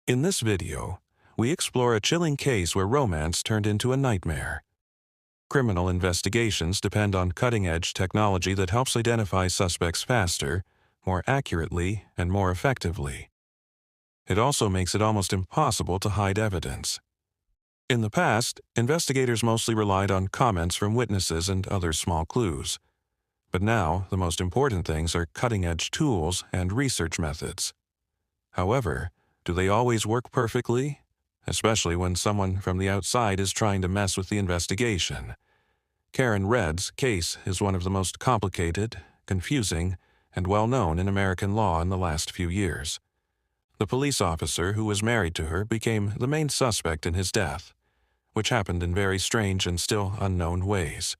In this video, we explore a chilling case where romance turned into a nightmare. Criminal investigations depend on cutting-edge technology that helps identify suspects faster, more accurately, and more effectively. It also makes it almost impossible to hide evidence. In the past, investigators mostly relied on comments from witnesses and other small clues. But now, the most important things are cutting-edge tools and research methods. However, do they always work perfectly? Especially when someone from the outside is trying to mess with the investigation. Karen Redd's case is one of the most complicated, confusing, and well-known in American law in the last few years. The police officer who was married to her became the main suspect in his death, which happened in very strange and still unknown ways.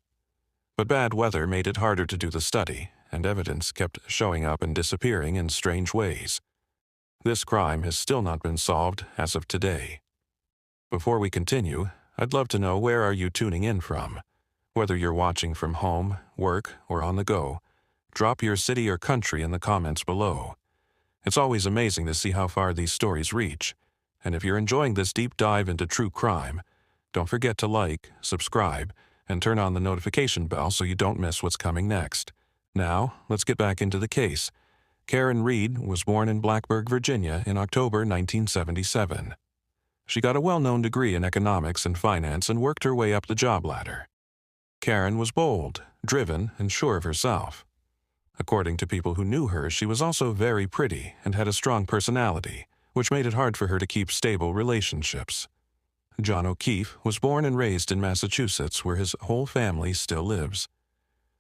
But bad weather made it harder to do the study, and evidence kept showing up and disappearing in strange ways. This crime has still not been solved as of today. Before we continue, I'd love to know, where are you tuning in from? Whether you're watching from home, work, or on the go, drop your city or country in the comments below. It's always amazing to see how far these stories reach, and if you're enjoying this deep dive into true crime, don't forget to like, subscribe, and turn on the notification bell so you don't miss what's coming next. Now, let's get back into the case. Karen Reed was born in Blacksburg, Virginia in October 1977. She got a well-known degree in economics and finance and worked her way up the job ladder. Karen was bold, driven, and sure of herself. According to people who knew her, she was also very pretty and had a strong personality, which made it hard for her to keep stable relationships. John O'Keefe was born and raised in Massachusetts, where his whole family still lives.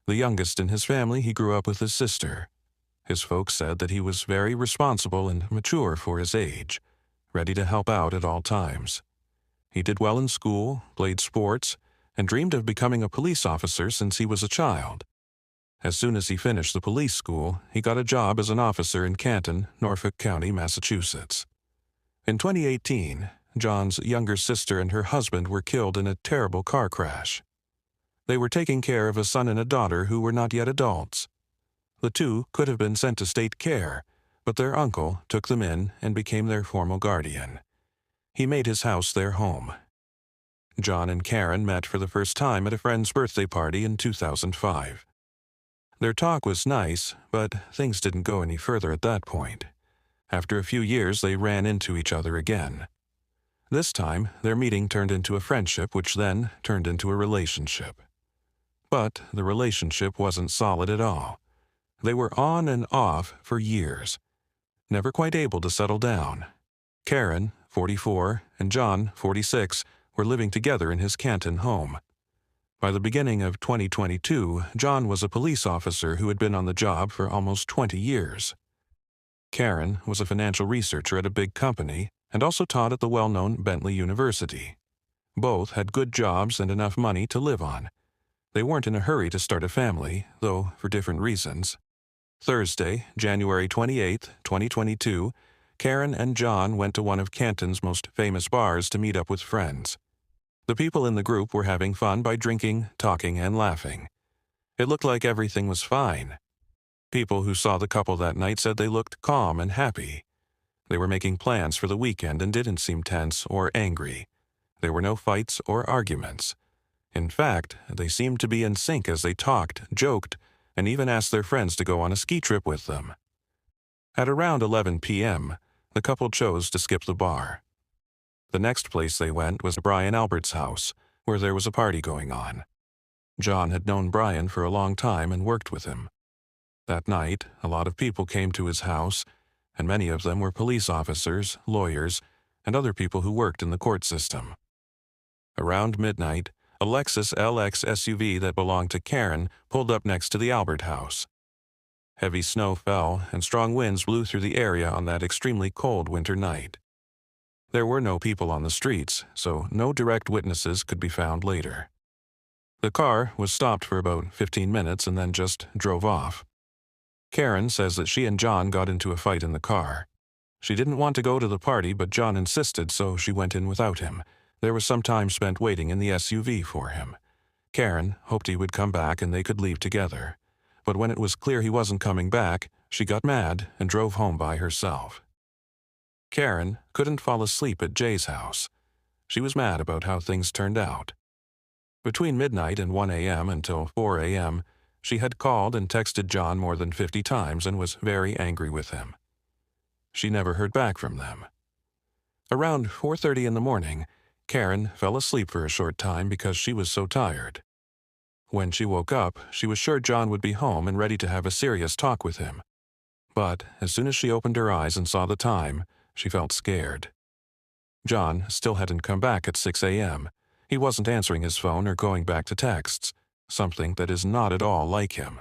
The youngest in his family, he grew up with his sister. His folks said that he was very responsible and mature for his age, ready to help out at all times. He did well in school, played sports, and dreamed of becoming a police officer since he was a child. As soon as he finished the police school, he got a job as an officer in Canton, Norfolk County, Massachusetts. In 2018, John's younger sister and her husband were killed in a terrible car crash. They were taking care of a son and a daughter who were not yet adults. The two could have been sent to state care, but their uncle took them in and became their formal guardian. He made his house their home. John and Karen met for the first time at a friend's birthday party in 2005. Their talk was nice, but things didn't go any further at that point. After a few years, they ran into each other again. This time, their meeting turned into a friendship, which then turned into a relationship. But the relationship wasn't solid at all. They were on and off for years, never quite able to settle down. Karen, 44, and John, 46, were living together in his Canton home. By the beginning of 2022, John was a police officer who had been on the job for almost 20 years. Karen was a financial researcher at a big company and also taught at the well-known Bentley University. Both had good jobs and enough money to live on. They weren't in a hurry to start a family, though for different reasons. Thursday, January 28, 2022, Karen and John went to one of Canton's most famous bars to meet up with friends. The people in the group were having fun by drinking, talking, and laughing. It looked like everything was fine. People who saw the couple that night said they looked calm and happy. They were making plans for the weekend and didn't seem tense or angry. There were no fights or arguments. In fact, they seemed to be in sync as they talked, joked, and even asked their friends to go on a ski trip with them. At around 11 p.m., the couple chose to skip the bar. The next place they went was Brian Albert's house, where there was a party going on. John had known Brian for a long time and worked with him. That night, a lot of people came to his house, and many of them were police officers, lawyers, and other people who worked in the court system. Around midnight, a Lexus LX SUV that belonged to Karen pulled up next to the Albert house. Heavy snow fell, and strong winds blew through the area on that extremely cold winter night. There were no people on the streets, so no direct witnesses could be found later. The car was stopped for about 15 minutes and then just drove off. Karen says that she and John got into a fight in the car. She didn't want to go to the party, but John insisted, so she went in without him. There was some time spent waiting in the SUV for him. Karen hoped he would come back and they could leave together. But when it was clear he wasn't coming back, she got mad and drove home by herself. Karen couldn't fall asleep at Jay's house. She was mad about how things turned out. Between midnight and 1 a.m. until 4 a.m., she had called and texted John more than 50 times and was very angry with him. She never heard back from them. Around 4:30 in the morning, Karen fell asleep for a short time because she was so tired. When she woke up, she was sure John would be home and ready to have a serious talk with him. But as soon as she opened her eyes and saw the time, she felt scared. John still hadn't come back at 6 a.m. He wasn't answering his phone or going back to texts, something that is not at all like him.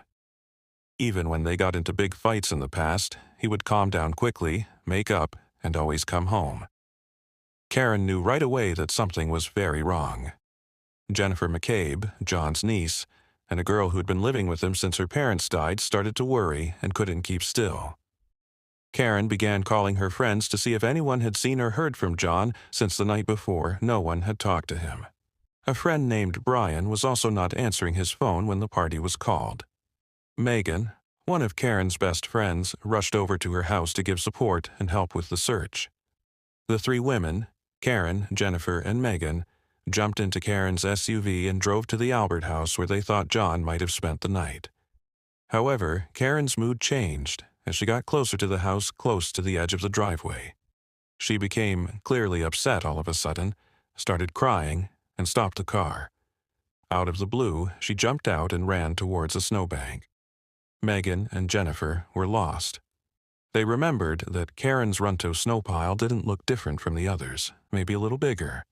Even when they got into big fights in the past, he would calm down quickly, make up, and always come home. Karen knew right away that something was very wrong. Jennifer McCabe, John's niece, and a girl who'd been living with him since her parents died started to worry and couldn't keep still. Karen began calling her friends to see if anyone had seen or heard from John since the night before. No one had talked to him. A friend named Brian was also not answering his phone when the party was called. Megan, one of Karen's best friends, rushed over to her house to give support and help with the search. The three women, Karen, Jennifer, and Megan, jumped into Karen's SUV and drove to the Albert house where they thought John might have spent the night. However, Karen's mood changed as she got closer to the house close to the edge of the driveway. She became clearly upset all of a sudden, started crying, and stopped the car. Out of the blue, she jumped out and ran towards a snowbank. Megan and Jennifer were lost. They remembered that Karen's Runto snow pile didn't look different from the others, maybe a little bigger.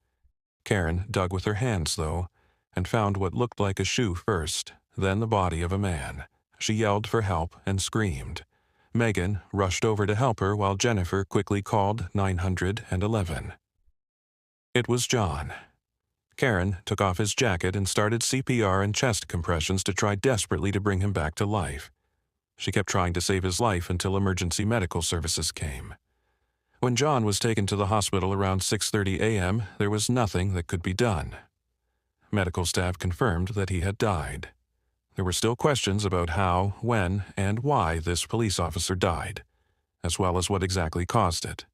Karen dug with her hands, though, and found what looked like a shoe first, then the body of a man. She yelled for help and screamed. Megan rushed over to help her while Jennifer quickly called 911. It was John. Karen took off his jacket and started CPR and chest compressions to try desperately to bring him back to life. She kept trying to save his life until emergency medical services came. When John was taken to the hospital around 6:30 a.m., there was nothing that could be done. Medical staff confirmed that he had died. There were still questions about how, when, and why this police officer died, as well as what exactly caused it.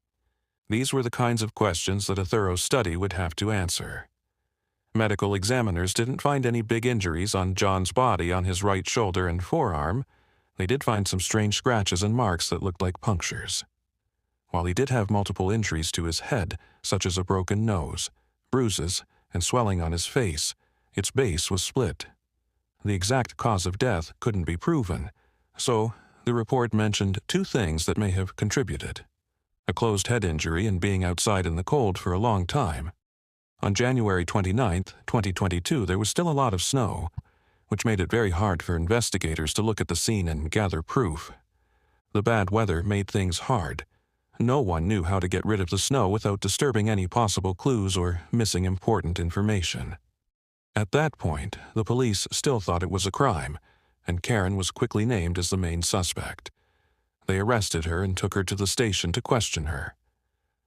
These were the kinds of questions that a thorough study would have to answer. Medical examiners didn't find any big injuries on John's body on his right shoulder and forearm. They did find some strange scratches and marks that looked like punctures. While he did have multiple injuries to his head, such as a broken nose, bruises, and swelling on his face, its base was split. The exact cause of death couldn't be proven, so the report mentioned two things that may have contributed: a closed head injury and being outside in the cold for a long time. On January 29, 2022, there was still a lot of snow, which made it very hard for investigators to look at the scene and gather proof. The bad weather made things hard. No one knew how to get rid of the snow without disturbing any possible clues or missing important information. At that point, the police still thought it was a crime, and Karen was quickly named as the main suspect. They arrested her and took her to the station to question her.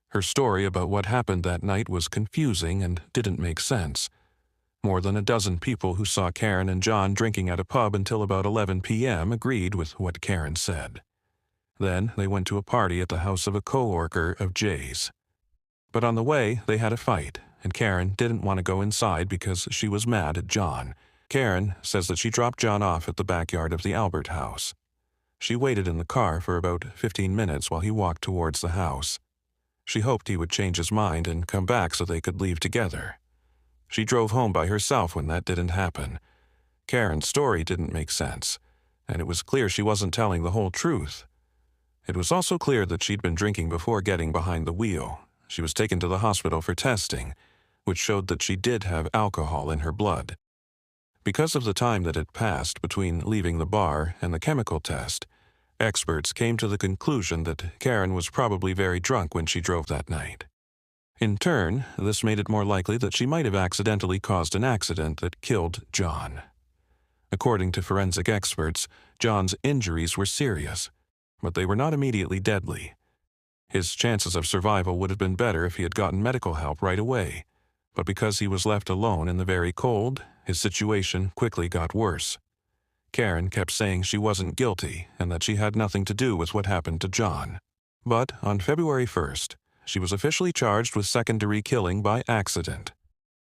Her story about what happened that night was confusing and didn't make sense. More than a dozen people who saw Karen and John drinking at a pub until about 11 p.m. agreed with what Karen said. Then they went to a party at the house of a co-worker of Jay's. But on the way, they had a fight, and Karen didn't want to go inside because she was mad at John. Karen says that she dropped John off at the backyard of the Albert house. She waited in the car for about 15 minutes while he walked towards the house. She hoped he would change his mind and come back so they could leave together. She drove home by herself when that didn't happen. Karen's story didn't make sense, and it was clear she wasn't telling the whole truth. It was also clear that she'd been drinking before getting behind the wheel. She was taken to the hospital for testing, which showed that she did have alcohol in her blood. Because of the time that had passed between leaving the bar and the chemical test, experts came to the conclusion that Karen was probably very drunk when she drove that night. In turn, this made it more likely that she might have accidentally caused an accident that killed John. According to forensic experts, John's injuries were serious, but they were not immediately deadly. His chances of survival would have been better if he had gotten medical help right away, but because he was left alone in the very cold, his situation quickly got worse. Karen kept saying she wasn't guilty and that she had nothing to do with what happened to John. But on February 1st, she was officially charged with secondary killing by accident.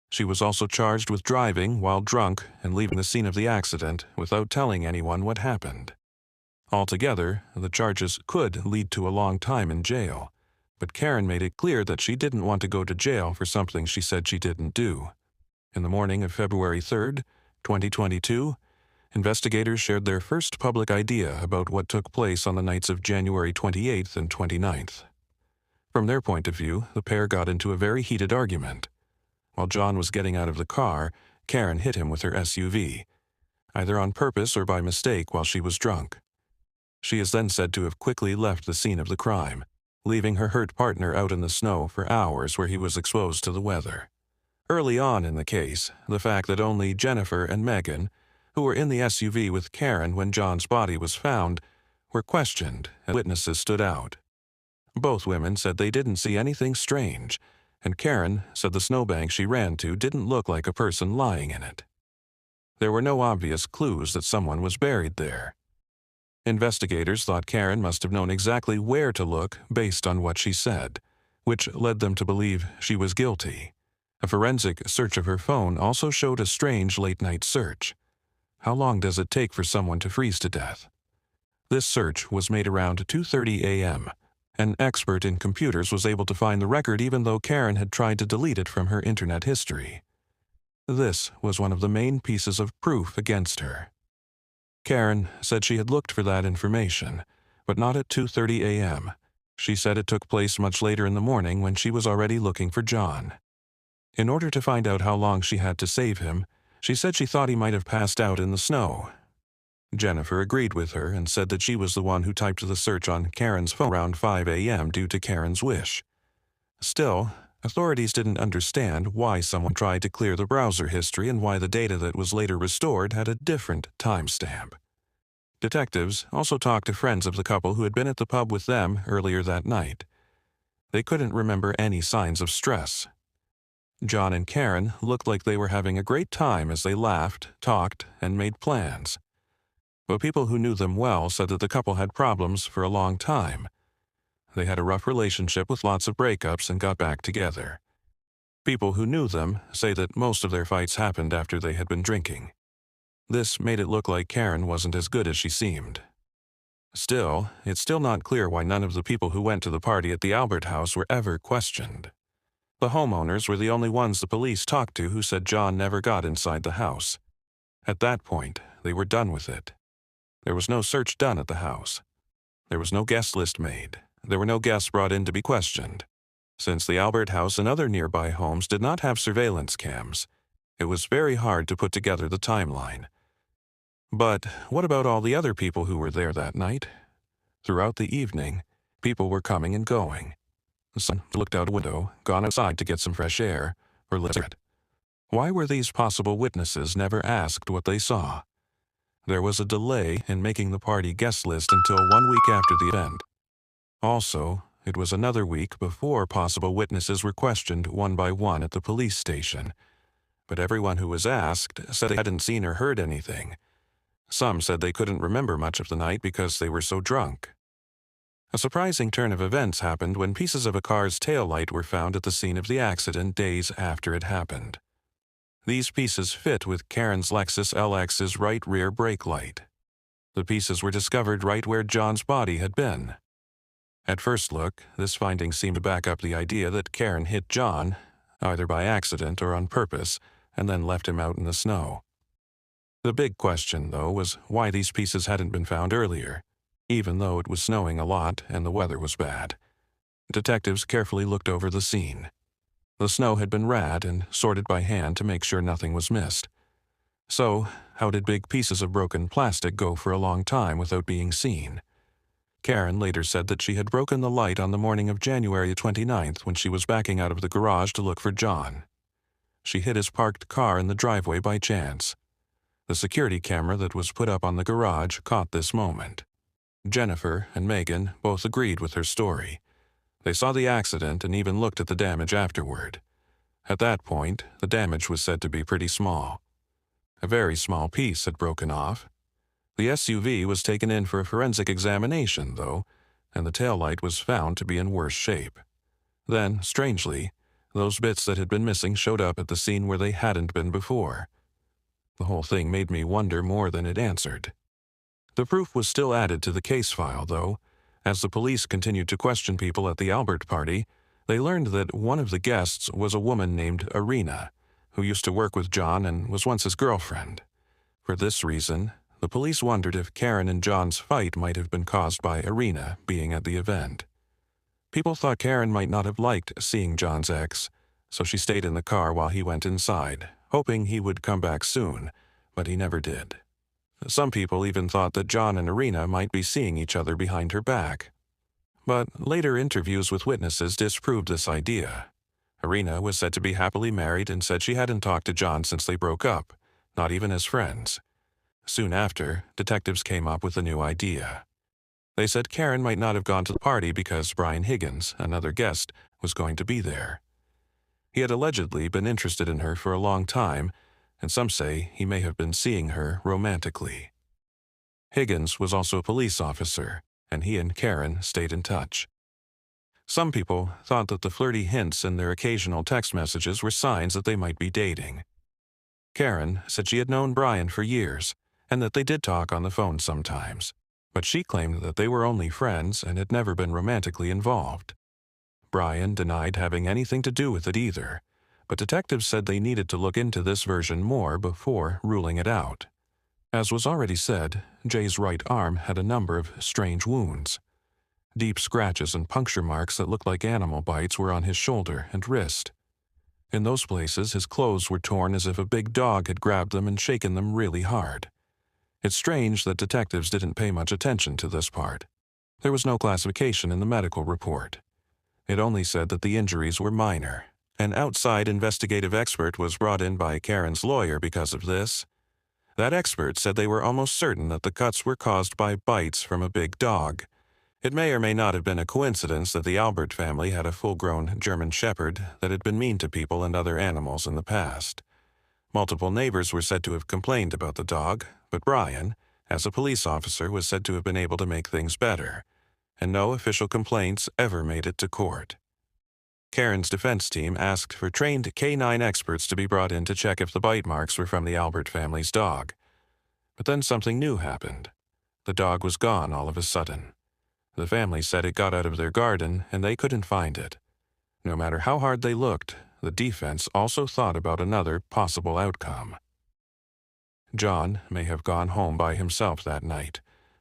She was also charged with driving while drunk and leaving the scene of the accident without telling anyone what happened. Altogether, the charges could lead to a long time in jail, but Karen made it clear that she didn't want to go to jail for something she said she didn't do. In the morning of February 3, 2022, investigators shared their first public idea about what took place on the nights of January 28th and 29th. From their point of view, the pair got into a very heated argument. While John was getting out of the car, Karen hit him with her SUV, either on purpose or by mistake while she was drunk. She is then said to have quickly left the scene of the crime, leaving her hurt partner out in the snow for hours where he was exposed to the weather. Early on in the case, the fact that only Jennifer and Megan, who were in the SUV with Karen when John's body was found, were questioned and witnesses stood out. Both women said they didn't see anything strange, and Karen said the snowbank she ran to didn't look like a person lying in it. There were no obvious clues that someone was buried there. Investigators thought Karen must have known exactly where to look based on what she said, which led them to believe she was guilty. A forensic search of her phone also showed a strange late-night search. How long does it take for someone to freeze to death? This search was made around 2:30 a.m. An expert in computers was able to find the record even though Karen had tried to delete it from her internet history. This was one of the main pieces of proof against her. Karen said she had looked for that information, but not at 2:30 a.m. She said it took place much later in the morning when she was already looking for John. In order to find out how long she had to save him, she said she thought he might have passed out in the snow. Jennifer agreed with her and said that she was the one who typed the search on Karen's phone around 5 a.m. due to Karen's wish. Still, authorities didn't understand why someone tried to clear the browser history and why the data that was later restored had a different timestamp. Detectives also talked to friends of the couple who had been at the pub with them earlier that night. They couldn't remember any signs of stress. John and Karen looked like they were having a great time as they laughed, talked, and made plans. But people who knew them well said that the couple had problems for a long time. They had a rough relationship with lots of breakups and got back together. People who knew them say that most of their fights happened after they had been drinking. This made it look like Karen wasn't as good as she seemed. Still, it's still not clear why none of the people who went to the party at the Albert house were ever questioned. The homeowners were the only ones the police talked to who said John never got inside the house. At that point, they were done with it. There was no search done at the house. There was no guest list made. There were no guests brought in to be questioned. Since the Albert house and other nearby homes did not have surveillance cams, it was very hard to put together the timeline. But what about all the other people who were there that night? Throughout the evening, people were coming and going. Some looked out a window, gone outside to get some fresh air, or listened. Why were these possible witnesses never asked what they saw? There was a delay in making the party guest list until 1 week after the event. Also, it was another week before possible witnesses were questioned one by one at the police station. But everyone who was asked said they hadn't seen or heard anything. Some said they couldn't remember much of the night because they were so drunk. A surprising turn of events happened when pieces of a car's taillight were found at the scene of the accident days after it happened. These pieces fit with Karen's Lexus LX's right rear brake light. The pieces were discovered right where John's body had been. At first look, this finding seemed to back up the idea that Karen hit John, either by accident or on purpose, and then left him out in the snow. The big question, though, was why these pieces hadn't been found earlier, even though it was snowing a lot and the weather was bad. Detectives carefully looked over the scene. The snow had been ratted and sorted by hand to make sure nothing was missed. So, how did big pieces of broken plastic go for a long time without being seen? Karen later said that she had broken the light on the morning of January 29th when she was backing out of the garage to look for John. She hit his parked car in the driveway by chance. The security camera that was put up on the garage caught this moment. Jennifer and Megan both agreed with her story. They saw the accident and even looked at the damage afterward. At that point, the damage was said to be pretty small. A very small piece had broken off. The SUV was taken in for a forensic examination, though, and the taillight was found to be in worse shape. Then, strangely, those bits that had been missing showed up at the scene where they hadn't been before. The whole thing made me wonder more than it answered. The proof was still added to the case file, though. As the police continued to question people at the Albert party, they learned that one of the guests was a woman named Irina, who used to work with John and was once his girlfriend. For this reason, the police wondered if Karen and John's fight might have been caused by Irina being at the event. People thought Karen might not have liked seeing John's ex, so she stayed in the car while he went inside, hoping he would come back soon, but he never did. Some people even thought that John and Irina might be seeing each other behind her back. But later interviews with witnesses disproved this idea. Irina was said to be happily married and said she hadn't talked to John since they broke up, not even as friends. Soon after, detectives came up with a new idea. They said Karen might not have gone to the party because Brian Higgins, another guest, was going to be there. He had allegedly been interested in her for a long time, and some say he may have been seeing her romantically. Higgins was also a police officer, and he and Karen stayed in touch. Some people thought that the flirty hints in their occasional text messages were signs that they might be dating. Karen said she had known Brian for years, and that they did talk on the phone sometimes, but she claimed that they were only friends and had never been romantically involved. Brian denied having anything to do with it either, but detectives said they needed to look into this version more before ruling it out. As was already said, Jay's right arm had a number of strange wounds. Deep scratches and puncture marks that looked like animal bites were on his shoulder and wrist. In those places, his clothes were torn as if a big dog had grabbed them and shaken them really hard. It's strange that detectives didn't pay much attention to this part. There was no classification in the medical report. It only said that the injuries were minor. An outside investigative expert was brought in by Karen's lawyer because of this. That expert said they were almost certain that the cuts were caused by bites from a big dog. It may or may not have been a coincidence that the Albert family had a full-grown German shepherd that had been mean to people and other animals in the past. Multiple neighbors were said to have complained about the dog, but Brian, as a police officer, was said to have been able to make things better, and no official complaints ever made it to court. Karen's defense team asked for trained canine experts to be brought in to check if the bite marks were from the Albert family's dog. But then something new happened. The dog was gone all of a sudden. The family said it got out of their garden and they couldn't find it. No matter how hard they looked, the defense also thought about another possible outcome. John may have gone home by himself that night,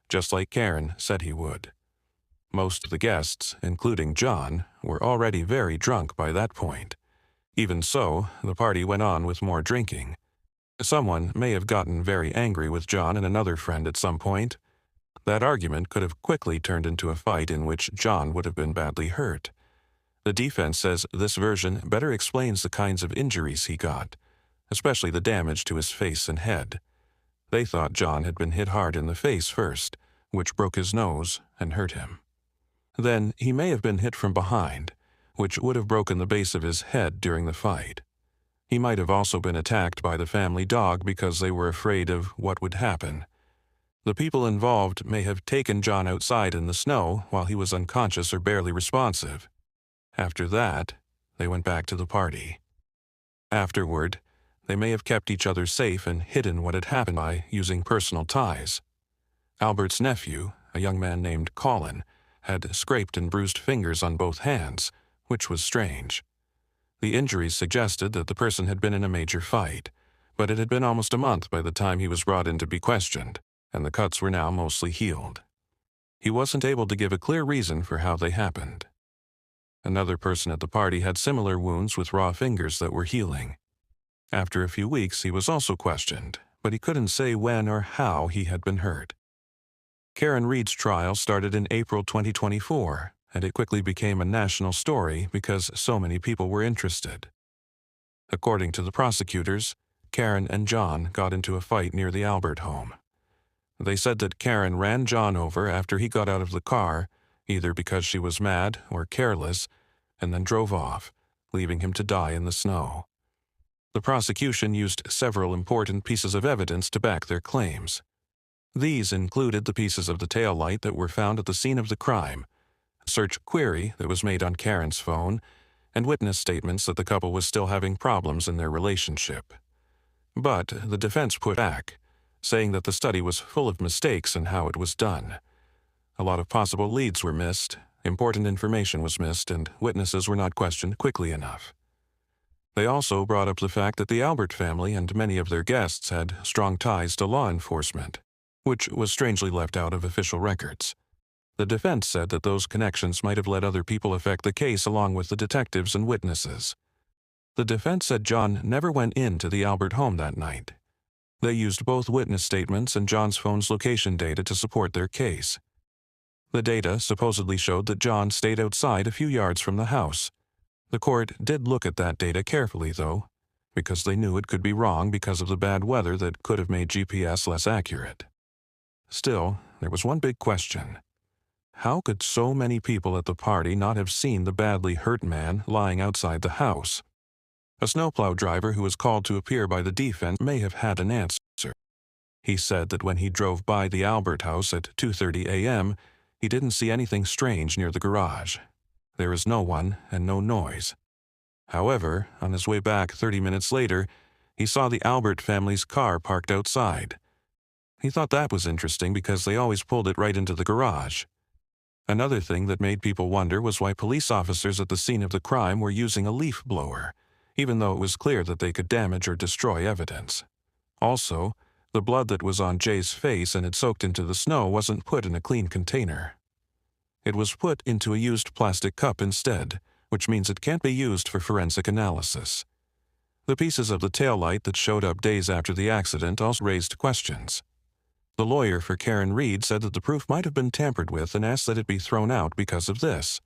just like Karen said he would. Most of the guests, including John, were already very drunk by that point. Even so, the party went on with more drinking. Someone may have gotten very angry with John and another friend at some point. That argument could have quickly turned into a fight in which John would have been badly hurt. The defense says this version better explains the kinds of injuries he got, especially the damage to his face and head. They thought John had been hit hard in the face first, which broke his nose and hurt him. Then he may have been hit from behind, which would have broken the base of his head during the fight. He might have also been attacked by the family dog because they were afraid of what would happen. The people involved may have taken John outside in the snow while he was unconscious or barely responsive. After that, they went back to the party. Afterward, they may have kept each other safe and hidden what had happened by using personal ties. Albert's nephew, a young man named Colin, had scraped and bruised fingers on both hands, which was strange. The injuries suggested that the person had been in a major fight, but it had been almost a month by the time he was brought in to be questioned, and the cuts were now mostly healed. He wasn't able to give a clear reason for how they happened. Another person at the party had similar wounds with raw fingers that were healing. After a few weeks, he was also questioned, but he couldn't say when or how he had been hurt. Karen Reed's trial started in April 2024, and it quickly became a national story because so many people were interested. According to the prosecutors, Karen and John got into a fight near the Albert home. They said that Karen ran John over after he got out of the car, either because she was mad or careless, and then drove off, leaving him to die in the snow. The prosecution used several important pieces of evidence to back their claims. These included the pieces of the taillight that were found at the scene of the crime, a search query that was made on Karen's phone, and witness statements that the couple was still having problems in their relationship. But the defense put back, saying that the study was full of mistakes in how it was done. A lot of possible leads were missed, important information was missed, and witnesses were not questioned quickly enough. They also brought up the fact that the Albert family and many of their guests had strong ties to law enforcement, which was strangely left out of official records. The defense said that those connections might have let other people affect the case along with the detectives and witnesses. The defense said John never went into the Albert home that night. They used both witness statements and John's phone's location data to support their case. The data supposedly showed that John stayed outside a few yards from the house. The court did look at that data carefully, though, because they knew it could be wrong because of the bad weather that could have made GPS less accurate. Still, there was one big question. How could so many people at the party not have seen the badly hurt man lying outside the house? A snowplow driver who was called to appear by the defense may have had an answer. He said that when he drove by the Albert house at 2:30 a.m., he didn't see anything strange near the garage. There is no one and no noise. However, on his way back 30 minutes later, he saw the Albert family's car parked outside. He thought that was interesting because they always pulled it right into the garage. Another thing that made people wonder was why police officers at the scene of the crime were using a leaf blower, even though it was clear that they could damage or destroy evidence. Also, the blood that was on Jay's face and had soaked into the snow wasn't put in a clean container. It was put into a used plastic cup instead, which means it can't be used for forensic analysis. The pieces of the taillight that showed up days after the accident also raised questions. The lawyer for Karen Reed said that the proof might have been tampered with and asked that it be thrown out because of this.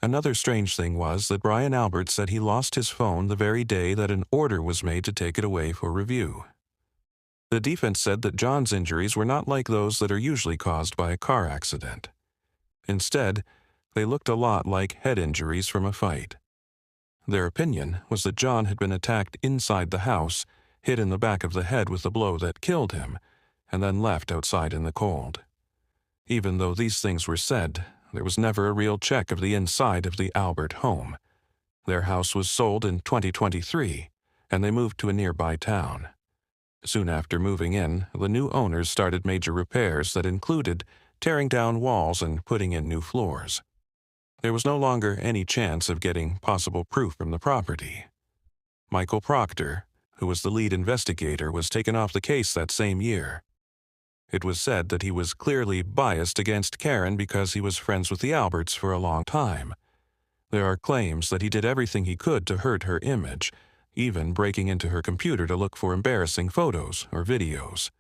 Another strange thing was that Brian Albert said he lost his phone the very day that an order was made to take it away for review. The defense said that John's injuries were not like those that are usually caused by a car accident. Instead, they looked a lot like head injuries from a fight. Their opinion was that John had been attacked inside the house, hit in the back of the head with a blow that killed him, and then left outside in the cold. Even though these things were said, there was never a real check of the inside of the Albert home. Their house was sold in 2023, and they moved to a nearby town. Soon after moving in, the new owners started major repairs that included tearing down walls and putting in new floors. There was no longer any chance of getting possible proof from the property. Michael Proctor, who was the lead investigator, was taken off the case that same year. It was said that he was clearly biased against Karen because he was friends with the Alberts for a long time. There are claims that he did everything he could to hurt her image, even breaking into her computer to look for embarrassing photos or videos.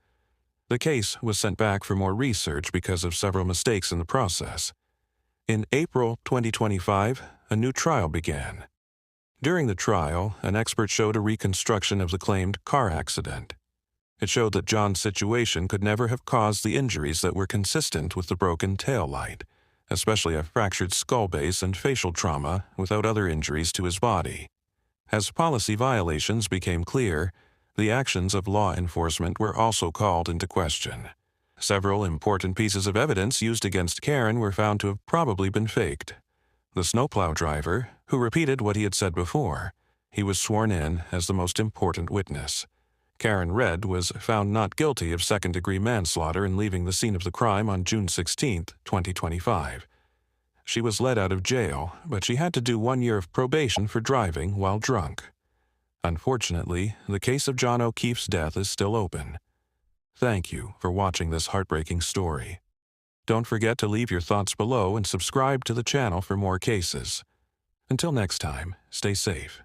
The case was sent back for more research because of several mistakes in the process. In April 2025, a new trial began. During the trial, an expert showed a reconstruction of the claimed car accident. It showed that John's situation could never have caused the injuries that were consistent with the broken taillight, especially a fractured skull base and facial trauma without other injuries to his body. As policy violations became clear, the actions of law enforcement were also called into question. Several important pieces of evidence used against Karen were found to have probably been faked. The snowplow driver, who repeated what he had said before, he was sworn in as the most important witness. Karen Red was found not guilty of second-degree manslaughter in leaving the scene of the crime on June 16, 2025. She was let out of jail, but she had to do 1 year of probation for driving while drunk. Unfortunately, the case of John O'Keefe's death is still open. Thank you for watching this heartbreaking story. Don't forget to leave your thoughts below and subscribe to the channel for more cases. Until next time, stay safe.